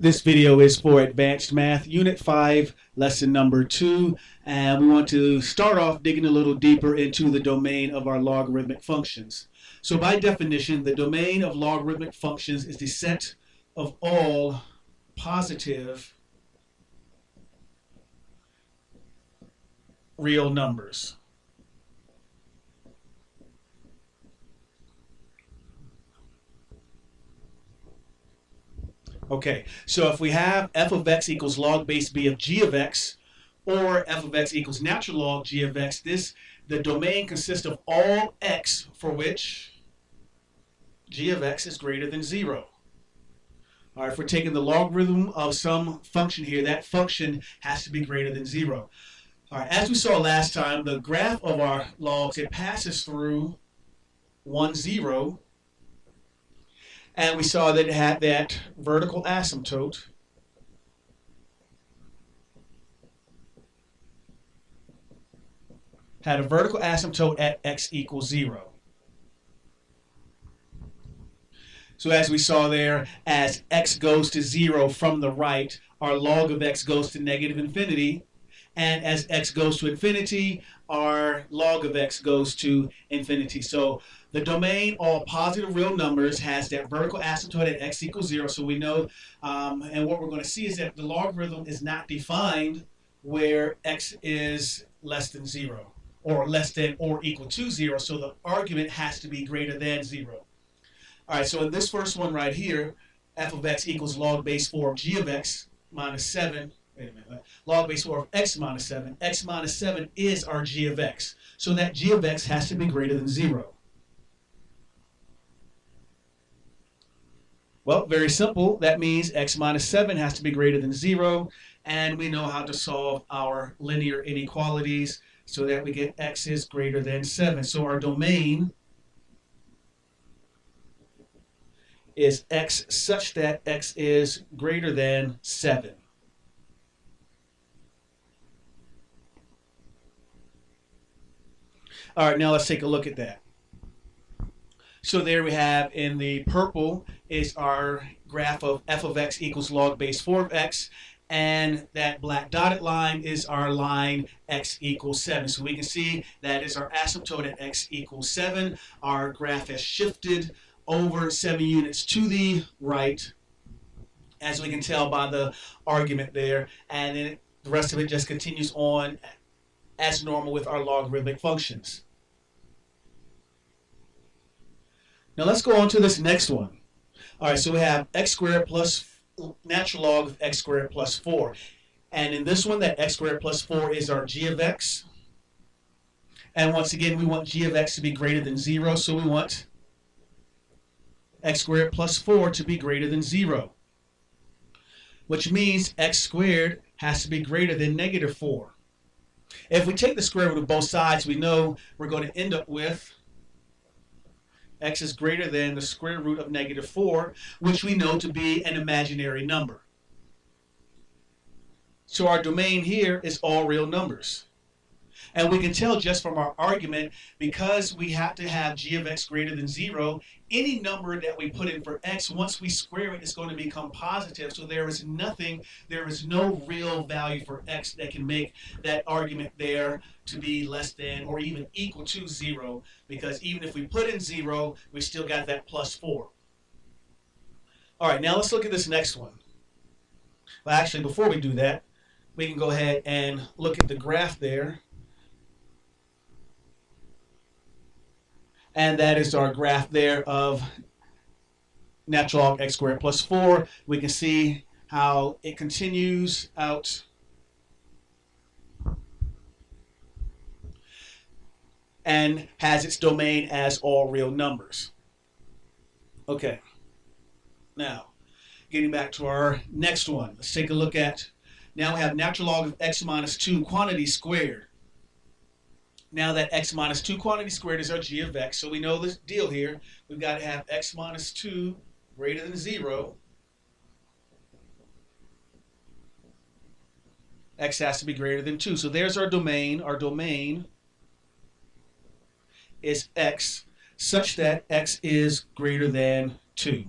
This video is for Advanced Math, Unit 5, Lesson number 2, and we want to start off digging a little deeper into the domain of our logarithmic functions. So by definition, the domain of logarithmic functions is the set of all positive real numbers. Okay, so if we have f of x equals log base b of g of x, or f of x equals natural log g of x, the domain consists of all x for which g of x is greater than 0. All right, if we're taking the logarithm of some function here, that function has to be greater than 0. All right, as we saw last time, the graph of our logs, it passes through 1, 0. And we saw that it had that vertical asymptote. Had a vertical asymptote at x equals 0. So as we saw there, as x goes to 0 from the right, our log of x goes to negative infinity. And as x goes to infinity, our log of x goes to infinity. So the domain, all positive real numbers, has that vertical asymptote at x equals 0. So we know, and what we're going to see is that the logarithm is not defined where x is less than 0, or less than or equal to 0. So the argument has to be greater than 0. All right, so in this first one right here, f of x equals log base 4 of g of x minus 7. Wait a minute. Log base 4 of x minus 7. X minus 7 is our g of x. So that g of x has to be greater than 0. Well, very simple. That means x minus 7 has to be greater than 0. And we know how to solve our linear inequalities so that we get x is greater than 7. So our domain is x such that x is greater than 7. All right, now let's take a look at that. So there we have in the purple is our graph of f of x equals log base 4 of x, and that black dotted line is our line x equals 7. So we can see that is our asymptote at x equals 7. Our graph has shifted over 7 units to the right, as we can tell by the argument there, and then the rest of it just continues on as normal with our logarithmic functions. Now let's go on to this next one. All right, so we have x squared plus natural log of x squared plus 4. And in this one, that x squared plus 4 is our g of x. And once again, we want g of x to be greater than 0, so we want x squared plus 4 to be greater than 0, which means x squared has to be greater than negative 4. If we take the square root of both sides, we know we're going to end up with x is greater than the square root of negative 4, which we know to be an imaginary number. So our domain here is all real numbers. And we can tell just from our argument, because we have to have g of x greater than 0, any number that we put in for x, once we square it, is going to become positive. So there is no real value for x that can make that argument there to be less than or even equal to 0, because even if we put in 0, we still got that plus 4. All right, now let's look at this next one. Well, actually, before we do that, we can go ahead and look at the graph there. And that is our graph there of natural log x squared plus 4. We can see how it continues out and has its domain as all real numbers. Okay, now getting back to our next one, let's take a look at, now we have natural log of x minus 2 quantity squared. Now that x minus 2 quantity squared is our g of x, so we know this deal here. We've got to have x minus 2 greater than 0. X has to be greater than 2. So there's our domain. Our domain is x such that x is greater than 2.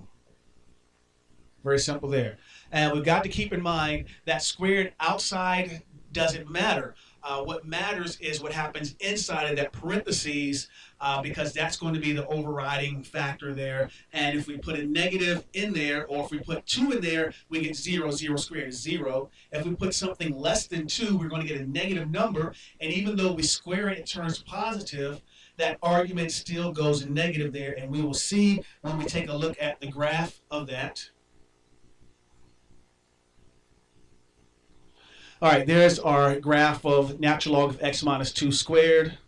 Very simple there. And we've got to keep in mind that squared outside doesn't matter. What matters is what happens inside of that parentheses, because that's going to be the overriding factor there. And if we put a negative in there, or if we put 2 in there, we get 0. 0 squared is 0. If we put something less than 2, we're going to get a negative number. And even though we square it, it turns positive. That argument still goes negative there. And we will see when we take a look at the graph of that. All right, there's our graph of natural log of x minus 2 squared.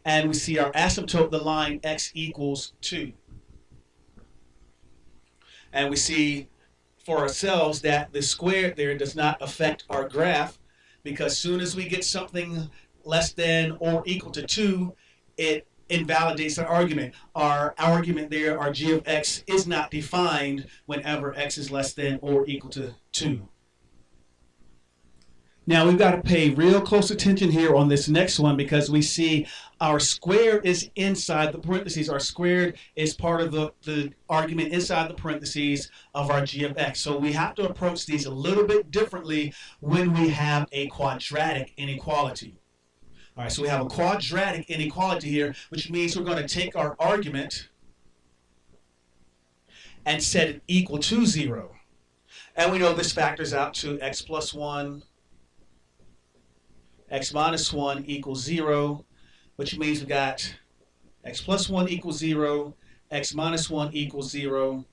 And we see our asymptote, the line x equals 2. And we see for ourselves that the squared there does not affect our graph, because as soon as we get something less than or equal to 2, it invalidates our argument. Our argument there, our g of x, is not defined whenever x is less than or equal to 2. Now we've got to pay real close attention here on this next one, because we see our squared is inside the parentheses. Our squared is part of the argument inside the parentheses of our g of x. So we have to approach these a little bit differently when we have a quadratic inequality. All right, so we have a quadratic inequality here, which means we're going to take our argument and set it equal to 0. And we know this factors out to x plus 1, x minus 1 equals 0, which means we got x plus 1 equals 0, x minus 1 equals 0,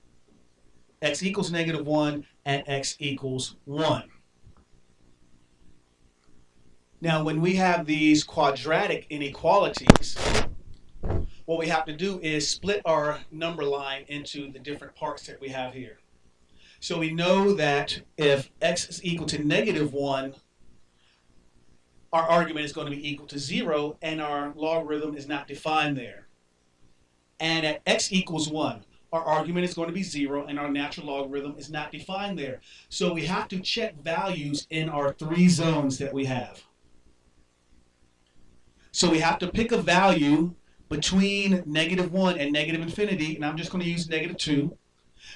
x equals negative 1, and x equals 1. Now, when we have these quadratic inequalities, what we have to do is split our number line into the different parts that we have here. So we know that if x is equal to negative 1, our argument is going to be equal to 0, and our logarithm is not defined there. And at x equals 1, our argument is going to be 0, and our natural logarithm is not defined there. So we have to check values in our 3 zones that we have. So we have to pick a value between negative 1 and negative infinity, and I'm just going to use negative 2.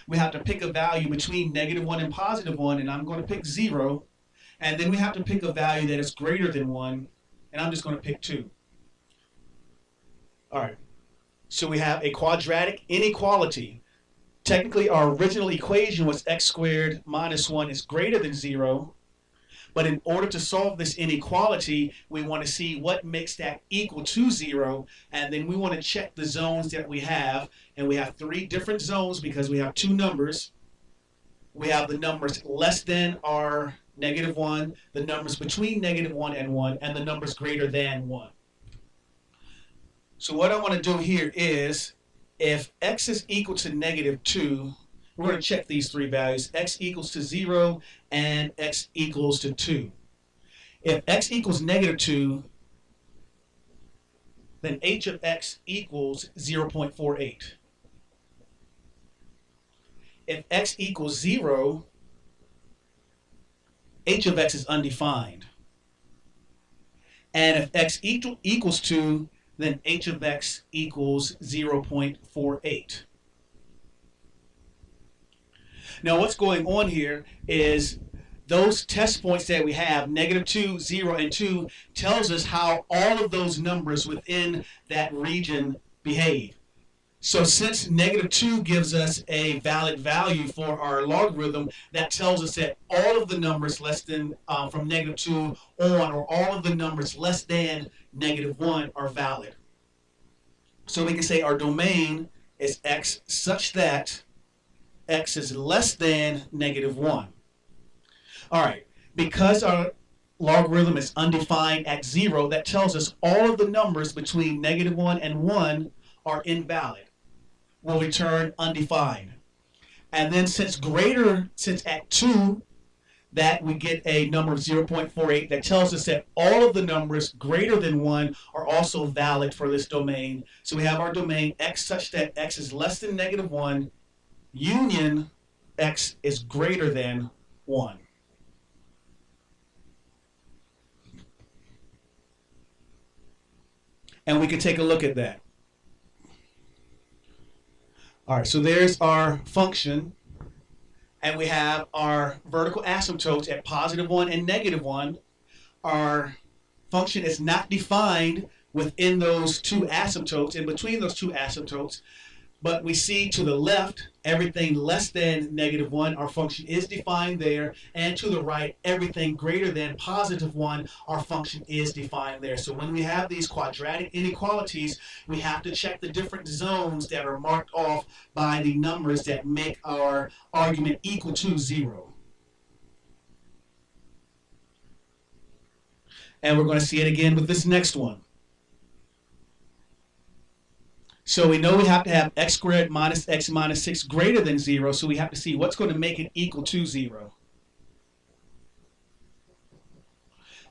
We have to pick a value between negative 1 and positive 1, and I'm going to pick 0. And then we have to pick a value that is greater than 1, and I'm just going to pick 2. All right, so we have a quadratic inequality. Technically, our original equation was x squared minus 1 is greater than 0. But in order to solve this inequality, we want to see what makes that equal to 0. And then we want to check the zones that we have. And we have 3 different zones because we have 2 numbers. We have the numbers less than our negative 1, the numbers between negative 1, and the numbers greater than 1. So what I want to do here is, if x is equal to negative 2, we're going to check these 3 values. X equals to 0 and x equals to 2. If x equals negative 2, then h of x equals 0.48. If x equals 0, h of x is undefined. And if x equals 2, then h of x equals 0.48. Now what's going on here is those test points that we have, negative 2, 0, and 2, tells us how all of those numbers within that region behave. So since negative 2 gives us a valid value for our logarithm, that tells us that all of the numbers less than, from negative 2 on, or all of the numbers less than negative 1 are valid. So we can say our domain is x such that x is less than negative 1. All right, because our logarithm is undefined at 0, that tells us all of the numbers between negative 1 and 1 are invalid. We'll return undefined. And then since at 2, that we get a number of 0.48, that tells us that all of the numbers greater than 1 are also valid for this domain. So we have our domain x such that x is less than negative 1, union x is greater than 1. And we can take a look at that. All right, so there's our function and we have our vertical asymptotes at +1 and -1. Our function is not defined within those two asymptotes, in between those two asymptotes, but we see to the left, everything less than -1, our function is defined there, and to the right, everything greater than +1, our function is defined there. So when we have these quadratic inequalities, we have to check the different zones that are marked off by the numbers that make our argument equal to 0. And we're going to see it again with this next one. So we know we have to have x squared minus x minus 6 greater than 0, so we have to see what's going to make it equal to 0.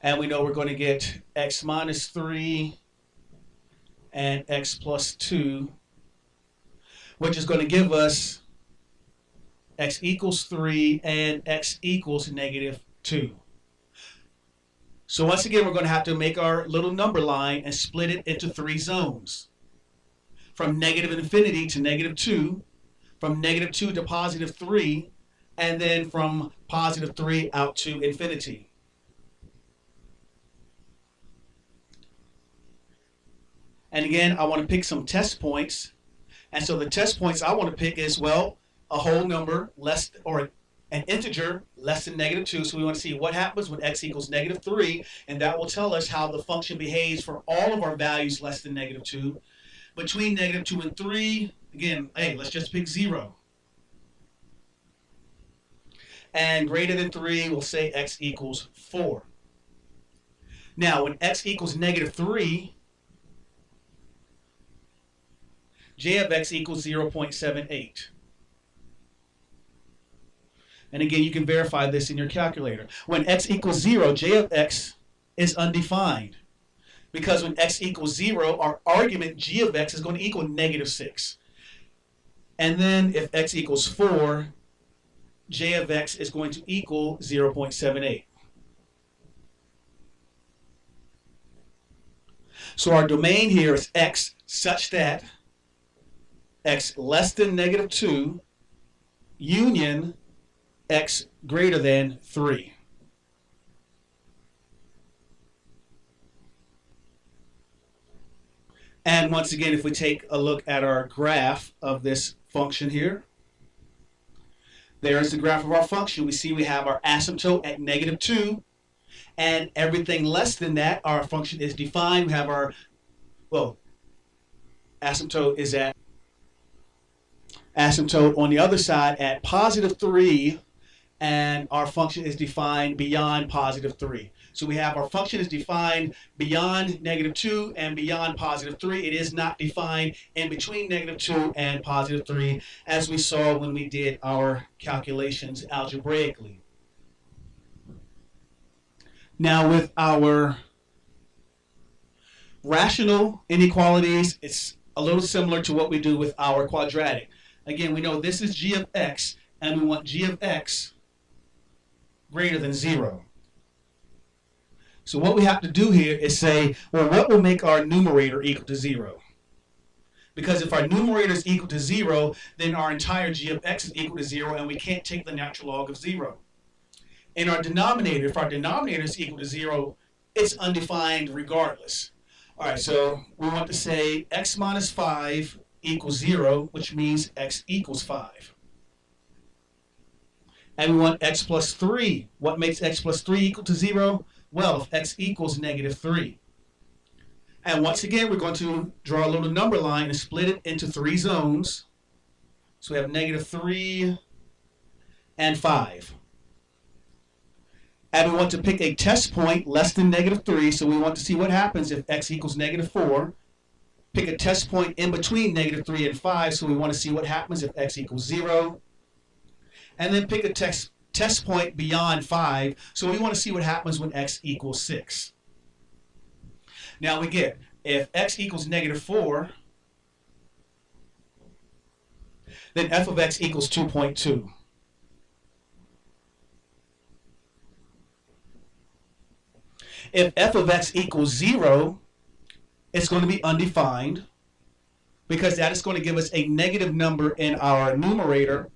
And we know we're going to get x minus 3 and x plus 2, which is going to give us x equals 3 and x equals -2. So once again, we're going to have to make our little number line and split it into 3 zones. From -infinity to -2, from -2 to +3, and then from +3 out to infinity. And again, I want to pick some test points. And so the test points I want to pick is, well, a whole number less, or an integer less than -2. So we want to see what happens when x equals -3, and that will tell us how the function behaves for all of our values less than -2. Between -2 and 3, again, hey, let's just pick 0. And greater than 3, we'll say x equals 4. Now, when x equals -3, j of x equals 0.78. And again, you can verify this in your calculator. When x equals 0, j of x is undefined. Because when x equals 0, our argument g of x is going to equal -6. And then if x equals 4, j of x is going to equal 0.78. So our domain here is x such that x less than -2 union x greater than 3. And once again, if we take a look at our graph of this function here, there is the graph of our function. We see we have our asymptote at -2, and everything less than that, our function is defined. We have our, well, asymptote is at, asymptote on the other side at +3, and our function is defined beyond +3. So we have our function is defined beyond -2 and beyond +3. It is not defined in between -2 and +3, as we saw when we did our calculations algebraically. Now with our rational inequalities, it's a little similar to what we do with our quadratic. Again, we know this is g of x, and we want g of x greater than 0. So what we have to do here is say, well, what will make our numerator equal to 0? Because if our numerator is equal to 0, then our entire g of x is equal to 0, and we can't take the natural log of 0. In our denominator, if our denominator is equal to 0, it's undefined regardless. All right, so we want to say x minus 5 equals 0, which means x equals 5. And we want x plus 3. What makes x plus 3 equal to 0? Well, if x equals -3. And once again, we're going to draw a little number line and split it into 3 zones. So we have -3 and 5. And we want to pick a test point less than -3, so we want to see what happens if x equals -4. Pick a test point in between -3 and 5, so we want to see what happens if x equals 0. And then pick a test point beyond 5, so we want to see what happens when x equals 6. Now we get, if x equals -4, then f of x equals 2.2. If f of x equals 0, it's going to be undefined, because that is going to give us a negative number in our numerator,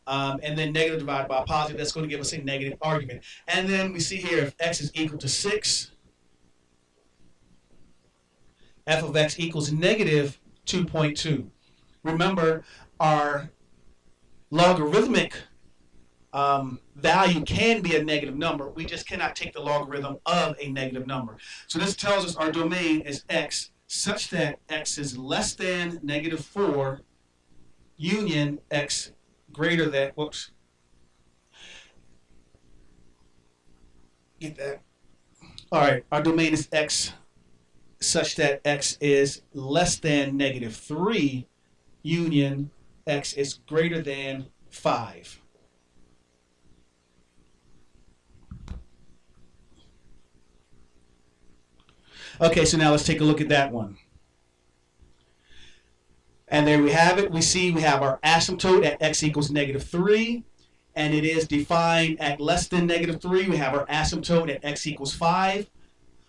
and then negative divided by positive, that's going to give us a negative argument. And then we see here if x is equal to 6, f of x equals negative 2.2. Remember, our logarithmic value can be a negative number. We just cannot take the logarithm of a negative number. So this tells us our domain is x such that x is less than negative 4 union x greater than, whoops, get that. All right, our domain is x such that x is less than negative 3 union x is greater than 5. Okay, so now let's take a look at that one. And there we have it. We see we have our asymptote at x equals negative 3, and it is defined at less than negative 3. We have our asymptote at x equals 5.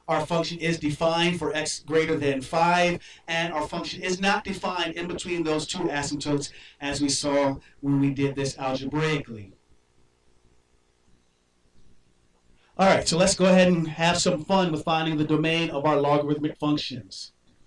Our function is defined for x greater than 5, and our function is not defined in between those two asymptotes, as we saw when we did this algebraically. All right, so let's go ahead and have some fun with finding the domain of our logarithmic functions.